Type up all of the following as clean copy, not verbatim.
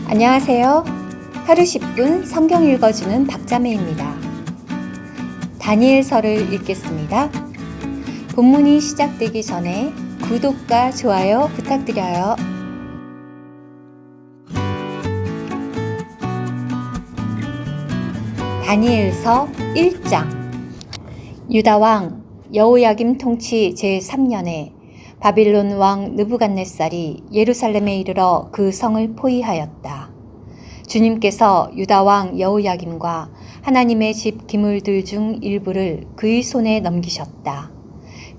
안녕하세요. 하루 10분 성경 읽어주는 박자매입니다. 다니엘서를 읽겠습니다. 본문이 시작되기 전에 구독과 좋아요 부탁드려요. 다니엘서 1장. 유다왕 여호야김 통치 제3년에 바빌론 왕 느부갓네살이 예루살렘에 이르러 그 성을 포위하였다. 주님께서 유다 왕 여호야김과 하나님의 집 기물들 중 일부를 그의 손에 넘기셨다.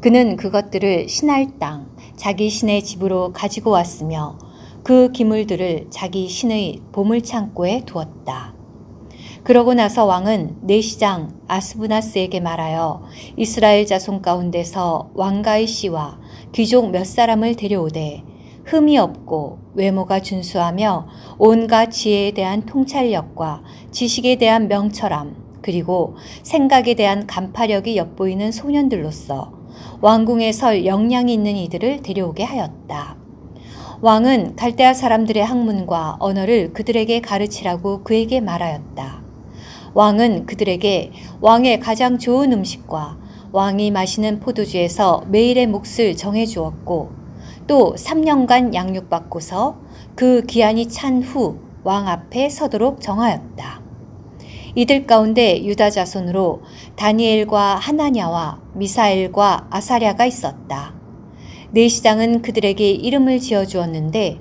그는 그것들을 신할 땅 자기 신의 집으로 가지고 왔으며 그 기물들을 자기 신의 보물창고에 두었다. 그러고 나서 왕은 내시장 아스부나스에게 말하여 이스라엘 자손 가운데서 왕가의 씨와 귀족 몇 사람을 데려오되 흠이 없고 외모가 준수하며 온갖 지혜에 대한 통찰력과 지식에 대한 명철함 그리고 생각에 대한 간파력이 엿보이는 소년들로서 왕궁에 설 역량이 있는 이들을 데려오게 하였다. 왕은 갈대아 사람들의 학문과 언어를 그들에게 가르치라고 그에게 말하였다. 왕은 그들에게 왕의 가장 좋은 음식과 왕이 마시는 포도주에서 매일의 몫을 정해주었고 또 3년간 양육받고서 그 기한이 찬 후 왕 앞에 서도록 정하였다. 이들 가운데 유다 자손으로 다니엘과 하나냐와 미사엘과 아사랴가 있었다. 내시장은 그들에게 이름을 지어주었는데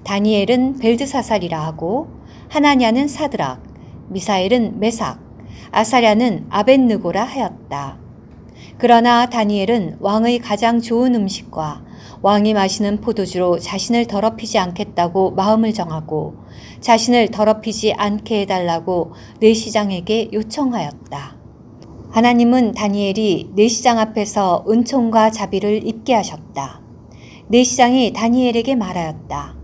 다니엘은 벨드사살이라 하고 하나냐는 사드락, 미사엘은 메삭, 아사랴는 아벳느고라 하였다. 그러나 다니엘은 왕의 가장 좋은 음식과 왕이 마시는 포도주로 자신을 더럽히지 않겠다고 마음을 정하고 자신을 더럽히지 않게 해달라고 내시장에게 요청하였다. 하나님은 다니엘이 내시장 앞에서 은총과 자비를 입게 하셨다. 내시장이 다니엘에게 말하였다.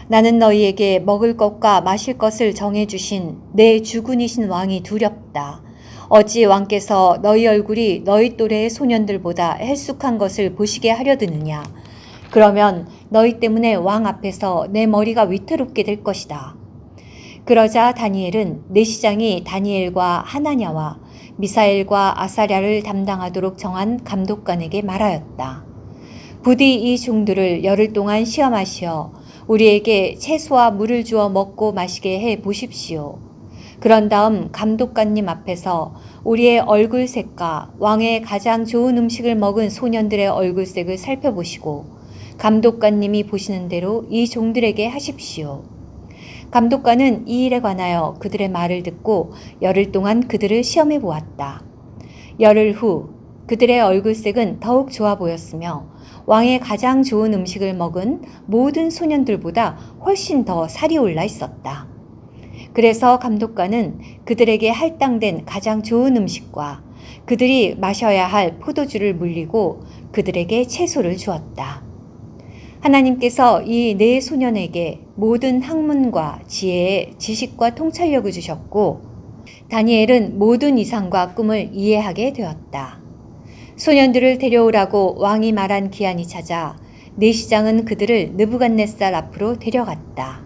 나는 너희에게 먹을 것과 마실 것을 정해주신 내 주군이신 왕이 두렵다. 어찌 왕께서 너희 얼굴이 너희 또래의 소년들보다 헬쑥한 것을 보시게 하려 드느냐. 그러면 너희 때문에 왕 앞에서 내 머리가 위태롭게 될 것이다. 그러자 다니엘은 내시장이 다니엘과 하나냐와 미사엘과 아사랴를 담당하도록 정한 감독관에게 말하였다. 부디 이 종들을 열흘 동안 시험하시어 우리에게 채소와 물을 주어 먹고 마시게 해 보십시오. 그런 다음 감독관님 앞에서 우리의 얼굴색과 왕의 가장 좋은 음식을 먹은 소년들의 얼굴색을 살펴보시고 감독관님이 보시는 대로 이 종들에게 하십시오. 감독관은 이 일에 관하여 그들의 말을 듣고 열흘 동안 그들을 시험해 보았다. 열흘 후 그들의 얼굴색은 더욱 좋아 보였으며 왕의 가장 좋은 음식을 먹은 모든 소년들보다 훨씬 더 살이 올라 있었다. 그래서 감독관은 그들에게 할당된 가장 좋은 음식과 그들이 마셔야 할 포도주를 물리고 그들에게 채소를 주었다. 하나님께서 이 네 소년에게 모든 학문과 지혜의 지식과 통찰력을 주셨고 다니엘은 모든 이상과 꿈을 이해하게 되었다. 소년들을 데려오라고 왕이 말한 기한이 찾아 내시장은 그들을 느부갓네살 앞으로 데려갔다.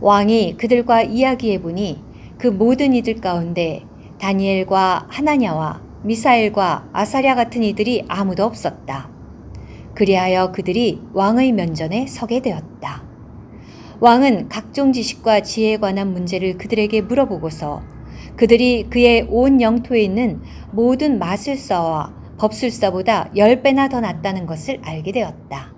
왕이 그들과 이야기해보니 그 모든 이들 가운데 다니엘과 하나냐와 미사엘과 아사랴 같은 이들이 아무도 없었다. 그리하여 그들이 왕의 면전에 서게 되었다. 왕은 각종 지식과 지혜에 관한 문제를 그들에게 물어보고서 그들이 그의 온 영토에 있는 모든 마술사와 법술사보다 10배나 더 낫다는 것을 알게 되었다.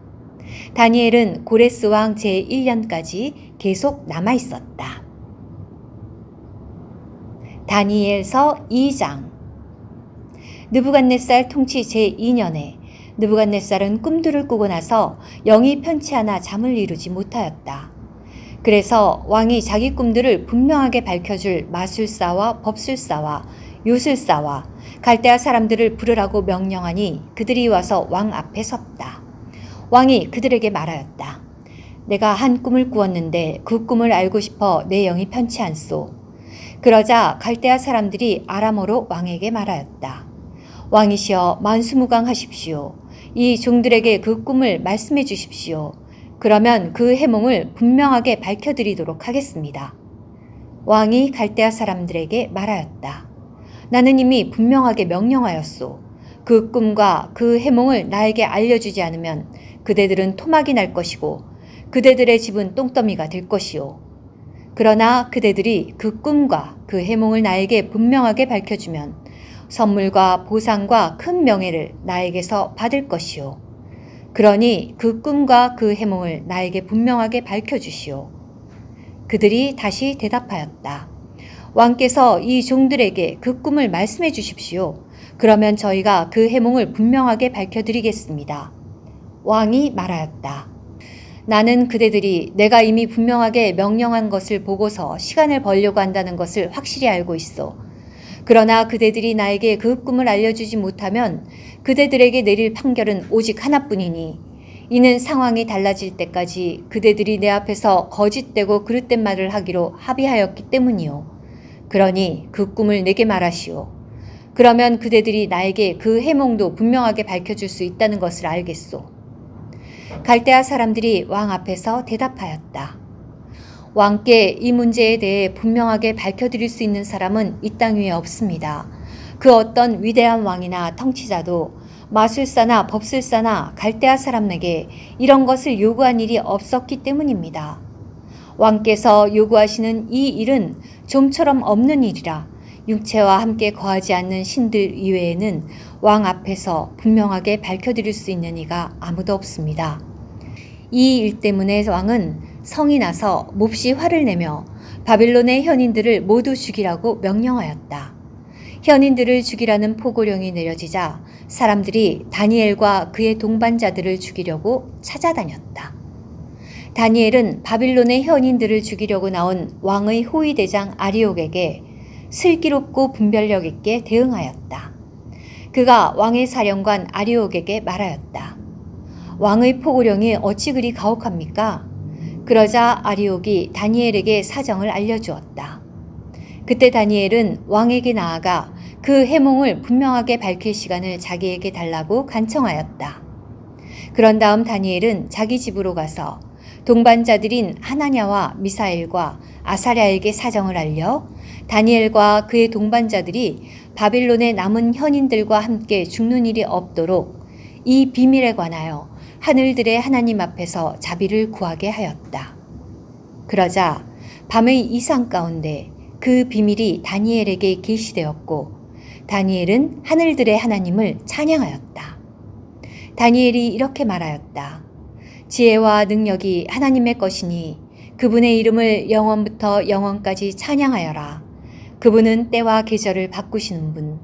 다니엘은 고레스 왕 제1년까지 계속 남아있었다. 다니엘서 2장. 느부갓네살 통치 제2년에 느부갓네살은 꿈들을 꾸고 나서 영이 편치 않아 잠을 이루지 못하였다. 그래서 왕이 자기 꿈들을 분명하게 밝혀줄 마술사와 법술사와 요술사와 갈대아 사람들을 부르라고 명령하니 그들이 와서 왕 앞에 섰다. 왕이 그들에게 말하였다. 내가 한 꿈을 꾸었는데 그 꿈을 알고 싶어 내 영이 편치 않소. 그러자 갈대아 사람들이 아람어로 왕에게 말하였다. 왕이시여 만수무강하십시오. 이 종들에게 그 꿈을 말씀해 주십시오. 그러면 그 해몽을 분명하게 밝혀드리도록 하겠습니다. 왕이 갈대아 사람들에게 말하였다. 나는 이미 분명하게 명령하였소. 그 꿈과 그 해몽을 나에게 알려주지 않으면 그대들은 토막이 날 것이고 그대들의 집은 똥더미가 될 것이요. 그러나 그대들이 그 꿈과 그 해몽을 나에게 분명하게 밝혀주면 선물과 보상과 큰 명예를 나에게서 받을 것이요. 그러니 그 꿈과 그 해몽을 나에게 분명하게 밝혀주시오. 그들이 다시 대답하였다. 왕께서 이 종들에게 그 꿈을 말씀해 주십시오. 그러면 저희가 그 해몽을 분명하게 밝혀드리겠습니다. 왕이 말하였다. 나는 그대들이 내가 이미 분명하게 명령한 것을 보고서 시간을 벌려고 한다는 것을 확실히 알고 있어. 그러나 그대들이 나에게 그 꿈을 알려주지 못하면 그대들에게 내릴 판결은 오직 하나뿐이니 이는 상황이 달라질 때까지 그대들이 내 앞에서 거짓되고 그릇된 말을 하기로 합의하였기 때문이요. 그러니 그 꿈을 내게 말하시오. 그러면 그대들이 나에게 그 해몽도 분명하게 밝혀줄 수 있다는 것을 알겠소. 갈대아 사람들이 왕 앞에서 대답하였다. 왕께 이 문제에 대해 분명하게 밝혀드릴 수 있는 사람은 이 땅 위에 없습니다. 그 어떤 위대한 왕이나 통치자도 마술사나 법술사나 갈대아 사람에게 이런 것을 요구한 일이 없었기 때문입니다. 왕께서 요구하시는 이 일은 좀처럼 없는 일이라 육체와 함께 거하지 않는 신들 이외에는 왕 앞에서 분명하게 밝혀드릴 수 있는 이가 아무도 없습니다. 이 일 때문에 왕은 성이 나서 몹시 화를 내며 바빌론의 현인들을 모두 죽이라고 명령하였다. 현인들을 죽이라는 포고령이 내려지자 사람들이 다니엘과 그의 동반자들을 죽이려고 찾아다녔다. 다니엘은 바빌론의 현인들을 죽이려고 나온 왕의 호위대장 아리옥에게 슬기롭고 분별력 있게 대응하였다. 그가 왕의 사령관 아리옥에게 말하였다. 왕의 포고령이 어찌 그리 가혹합니까? 그러자 아리옥이 다니엘에게 사정을 알려주었다. 그때 다니엘은 왕에게 나아가 그 해몽을 분명하게 밝힐 시간을 자기에게 달라고 간청하였다. 그런 다음 다니엘은 자기 집으로 가서 동반자들인 하나냐와 미사엘과 아사랴에게 사정을 알려 다니엘과 그의 동반자들이 바빌론의 남은 현인들과 함께 죽는 일이 없도록 이 비밀에 관하여 하늘들의 하나님 앞에서 자비를 구하게 하였다. 그러자 밤의 이상 가운데 그 비밀이 다니엘에게 계시되었고 다니엘은 하늘들의 하나님을 찬양하였다. 다니엘이 이렇게 말하였다. 지혜와 능력이 하나님의 것이니 그분의 이름을 영원부터 영원까지 찬양하여라. 그분은 때와 계절을 바꾸시는 분,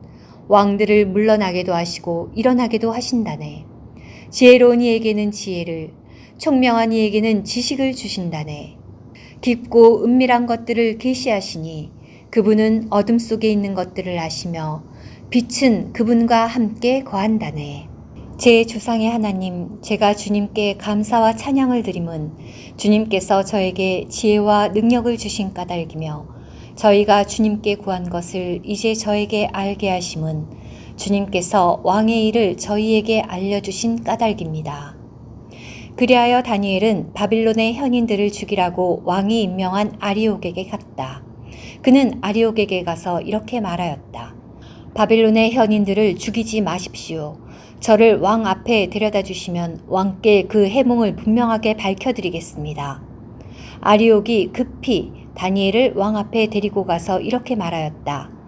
왕들을 물러나게도 하시고 일어나게도 하신다네. 지혜로운 이에게는 지혜를, 총명한 이에게는 지식을 주신다네. 깊고 은밀한 것들을 계시하시니 그분은 어둠 속에 있는 것들을 아시며 빛은 그분과 함께 거한다네. 제 조상의 하나님, 제가 주님께 감사와 찬양을 드림은 주님께서 저에게 지혜와 능력을 주신 까닭이며 저희가 주님께 구한 것을 이제 저에게 알게 하심은 주님께서 왕의 일을 저희에게 알려주신 까닭입니다. 그리하여 다니엘은 바빌론의 현인들을 죽이라고 왕이 임명한 아리옥에게 갔다. 그는 아리옥에게 가서 이렇게 말하였다. 바빌론의 현인들을 죽이지 마십시오. 저를 왕 앞에 데려다 주시면 왕께 그 해몽을 분명하게 밝혀드리겠습니다. 아리옥이 급히 다니엘을 왕 앞에 데리고 가서 이렇게 말하였다.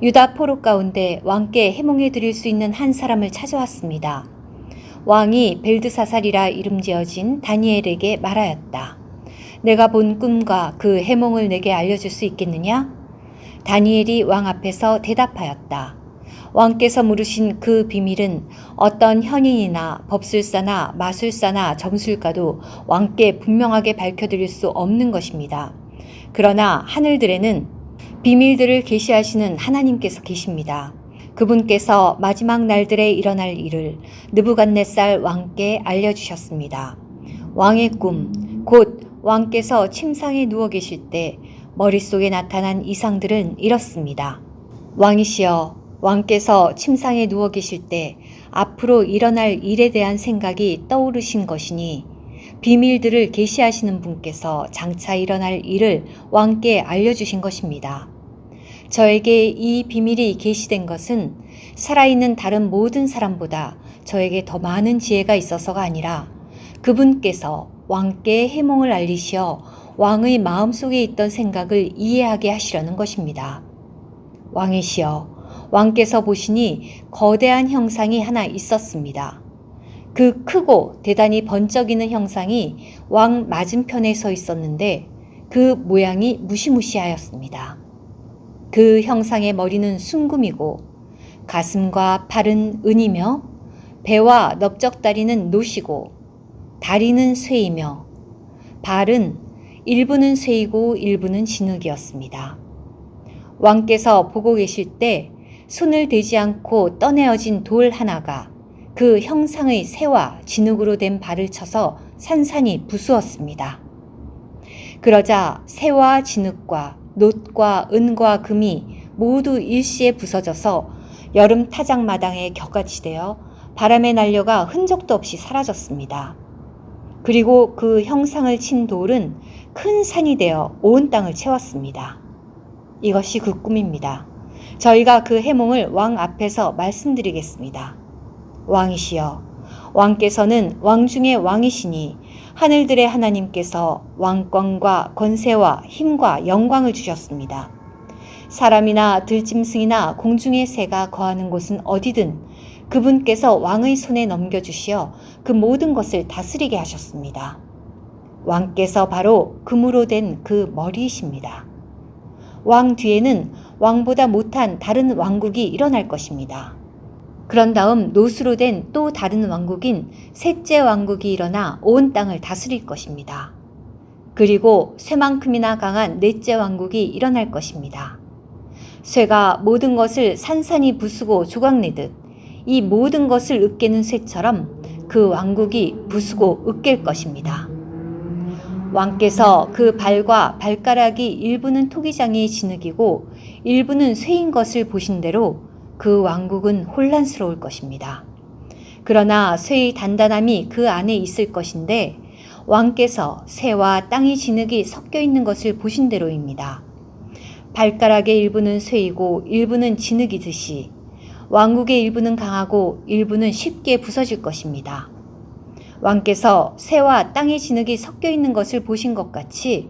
유다 포로 가운데 왕께 해몽해 드릴 수 있는 한 사람을 찾아왔습니다. 왕이 벨드사살이라 이름 지어진 다니엘에게 말하였다. 내가 본 꿈과 그 해몽을 내게 알려줄 수 있겠느냐? 다니엘이 왕 앞에서 대답하였다. 왕께서 물으신 그 비밀은 어떤 현인이나 법술사나 마술사나 점술가도 왕께 분명하게 밝혀드릴 수 없는 것입니다. 그러나 하늘들에는 비밀들을 계시하시는 하나님께서 계십니다. 그분께서 마지막 날들에 일어날 일을 느부갓네살 왕께 알려주셨습니다. 왕의 꿈, 곧 왕께서 침상에 누워 계실 때 머릿속에 나타난 이상들은 이렇습니다. 왕이시여, 왕께서 침상에 누워 계실 때 앞으로 일어날 일에 대한 생각이 떠오르신 것이니 비밀들을 계시하시는 분께서 장차 일어날 일을 왕께 알려주신 것입니다. 저에게 이 비밀이 계시된 것은 살아있는 다른 모든 사람보다 저에게 더 많은 지혜가 있어서가 아니라 그분께서 왕께 해몽을 알리시어 왕의 마음속에 있던 생각을 이해하게 하시려는 것입니다. 왕이시여, 왕께서 보시니 거대한 형상이 하나 있었습니다. 그 크고 대단히 번쩍이는 형상이 왕 맞은편에 서 있었는데 그 모양이 무시무시하였습니다. 그 형상의 머리는 순금이고 가슴과 팔은 은이며 배와 넓적다리는 노시고 다리는 쇠이며 발은 일부는 쇠이고 일부는 진흙이었습니다. 왕께서 보고 계실 때 손을 대지 않고 떠내어진 돌 하나가 그 형상의 쇠와 진흙으로 된 발을 쳐서 산산이 부수었습니다. 그러자 쇠와 진흙과 놋과 은과 금이 모두 일시에 부서져서 여름 타작마당에 격같이 되어 바람에 날려가 흔적도 없이 사라졌습니다. 그리고 그 형상을 친 돌은 큰 산이 되어 온 땅을 채웠습니다. 이것이 그 꿈입니다. 저희가 그 해몽을 왕 앞에서 말씀드리겠습니다. 왕이시여, 왕께서는 왕 중에 왕이시니 하늘들의 하나님께서 왕권과 권세와 힘과 영광을 주셨습니다. 사람이나 들짐승이나 공중의 새가 거하는 곳은 어디든 그분께서 왕의 손에 넘겨주시어 그 모든 것을 다스리게 하셨습니다. 왕께서 바로 금으로 된 그 머리이십니다. 왕 뒤에는 왕보다 못한 다른 왕국이 일어날 것입니다. 그런 다음 놋으로 된 또 다른 왕국인 셋째 왕국이 일어나 온 땅을 다스릴 것입니다. 그리고 쇠만큼이나 강한 넷째 왕국이 일어날 것입니다. 쇠가 모든 것을 산산이 부수고 조각내듯 이 모든 것을 으깨는 쇠처럼 그 왕국이 부수고 으깰 것입니다. 왕께서 그 발과 발가락이 일부는 토기장의 진흙이고 일부는 쇠인 것을 보신 대로 그 왕국은 혼란스러울 것입니다. 그러나 쇠의 단단함이 그 안에 있을 것인데 왕께서 쇠와 땅의 진흙이 섞여 있는 것을 보신 대로입니다. 발가락의 일부는 쇠이고 일부는 진흙이듯이 왕국의 일부는 강하고 일부는 쉽게 부서질 것입니다. 왕께서 쇠와 땅의 진흙이 섞여 있는 것을 보신 것 같이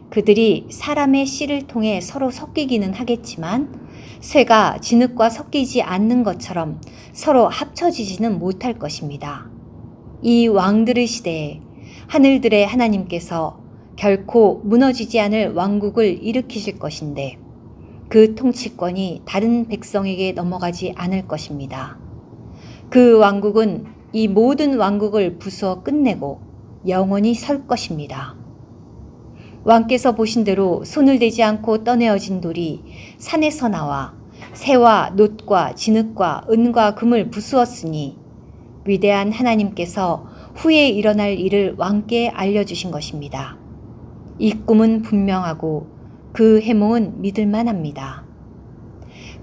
그들이 사람의 씨를 통해 서로 섞이기는 하겠지만 쇠가 진흙과 섞이지 않는 것처럼 서로 합쳐지지는 못할 것입니다. 이 왕들의 시대에 하늘들의 하나님께서 결코 무너지지 않을 왕국을 일으키실 것인데 그 통치권이 다른 백성에게 넘어가지 않을 것입니다. 그 왕국은 이 모든 왕국을 부수어 끝내고 영원히 설 것입니다. 왕께서 보신 대로 손을 대지 않고 떠내어진 돌이 산에서 나와 쇠와 놋과 진흙과 은과 금을 부수었으니 위대한 하나님께서 후에 일어날 일을 왕께 알려주신 것입니다. 이 꿈은 분명하고 그 해몽은 믿을만 합니다.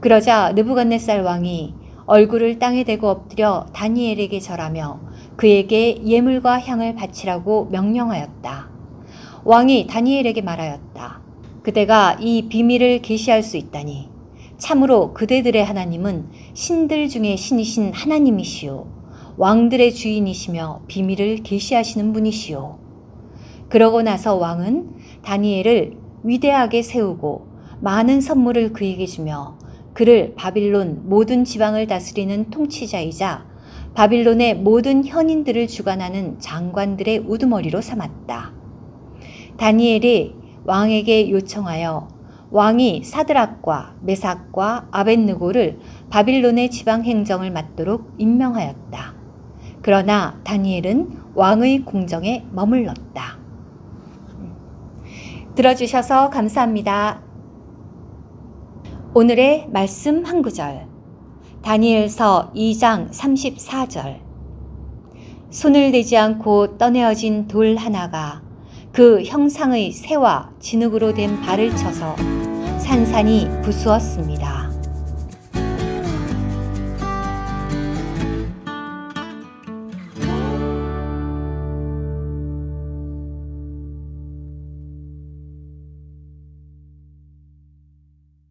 그러자 느부갓네살 왕이 얼굴을 땅에 대고 엎드려 다니엘에게 절하며 그에게 예물과 향을 바치라고 명령하였다. 왕이 다니엘에게 말하였다. 그대가 이 비밀을 계시할 수 있다니 참으로 그대들의 하나님은 신들 중에 신이신 하나님이시오. 왕들의 주인이시며 비밀을 계시하시는 분이시오. 그러고 나서 왕은 다니엘을 위대하게 세우고 많은 선물을 그에게 주며 그를 바빌론 모든 지방을 다스리는 통치자이자 바빌론의 모든 현인들을 주관하는 장관들의 우두머리로 삼았다. 다니엘이 왕에게 요청하여 왕이 사드락과 메삭과 아벳느고를 바빌론의 지방 행정을 맡도록 임명하였다. 그러나 다니엘은 왕의 궁정에 머물렀다. 들어주셔서 감사합니다. 오늘의 말씀 한 구절. 다니엘서 2장 34절. 손을 대지 않고 떠내어진 돌 하나가 그 형상의 쇠와 진흙으로 된 발을 쳐서 산산이 부수었습니다.